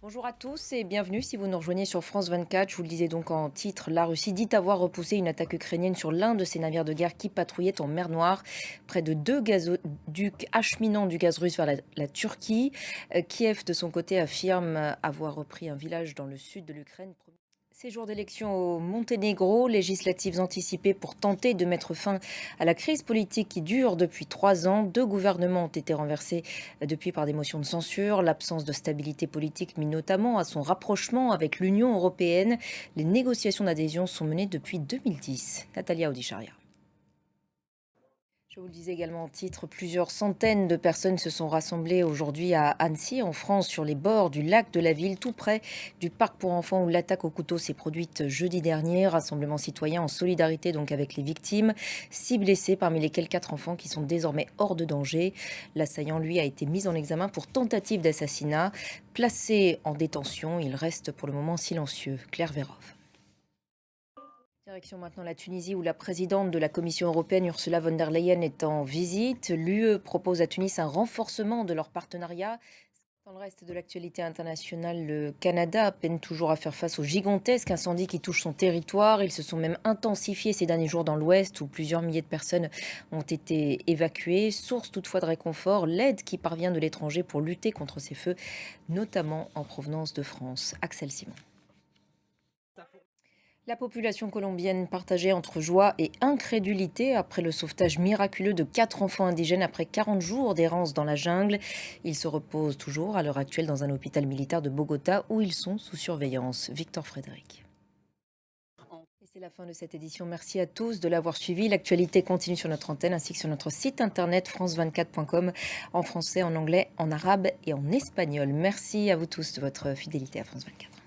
Bonjour à tous et bienvenue si vous nous rejoignez sur France 24. Je vous le disais donc en titre, la Russie dit avoir repoussé une attaque ukrainienne sur l'un de ses navires de guerre qui patrouillait en mer Noire, près de deux gazoducs acheminant du gaz russe vers la Turquie. Kiev, de son côté, affirme avoir repris un village dans le sud de l'Ukraine. Ces jours d'élection au Monténégro, législatives anticipées pour tenter de mettre fin à la crise politique qui dure depuis 3 ans. Deux gouvernements ont été renversés depuis par des motions de censure. L'absence de stabilité politique mine notamment à son rapprochement avec l'Union européenne. Les négociations d'adhésion sont menées depuis 2010. Natalia Audicharia. Je vous le disais également en titre, plusieurs centaines de personnes se sont rassemblées aujourd'hui à Annecy, en France, sur les bords du lac de la ville, tout près du parc pour enfants où l'attaque au couteau s'est produite jeudi dernier. Rassemblement citoyen en solidarité donc avec les victimes. 6 blessés, parmi lesquels 4 enfants qui sont désormais hors de danger. L'assaillant, lui, a été mis en examen pour tentative d'assassinat. Placé en détention, il reste pour le moment silencieux. Claire Vérov. Direction maintenant la Tunisie où la présidente de la Commission européenne Ursula von der Leyen est en visite. L'UE propose à Tunis un renforcement de leur partenariat. Dans le reste de l'actualité internationale, le Canada peine toujours à faire face aux gigantesques incendies qui touchent son territoire. Ils se sont même intensifiés ces derniers jours dans l'Ouest où plusieurs milliers de personnes ont été évacuées. Source toutefois de réconfort, l'aide qui parvient de l'étranger pour lutter contre ces feux, notamment en provenance de France. Axel Simon. La population colombienne partagée entre joie et incrédulité après le sauvetage miraculeux de 4 enfants indigènes après 40 jours d'errance dans la jungle. Ils se reposent toujours à l'heure actuelle dans un hôpital militaire de Bogota où ils sont sous surveillance. Victor Frédéric. Et c'est la fin de cette édition. Merci à tous de l'avoir suivi. L'actualité continue sur notre antenne ainsi que sur notre site internet france24.com en français, en anglais, en arabe et en espagnol. Merci à vous tous de votre fidélité à France 24.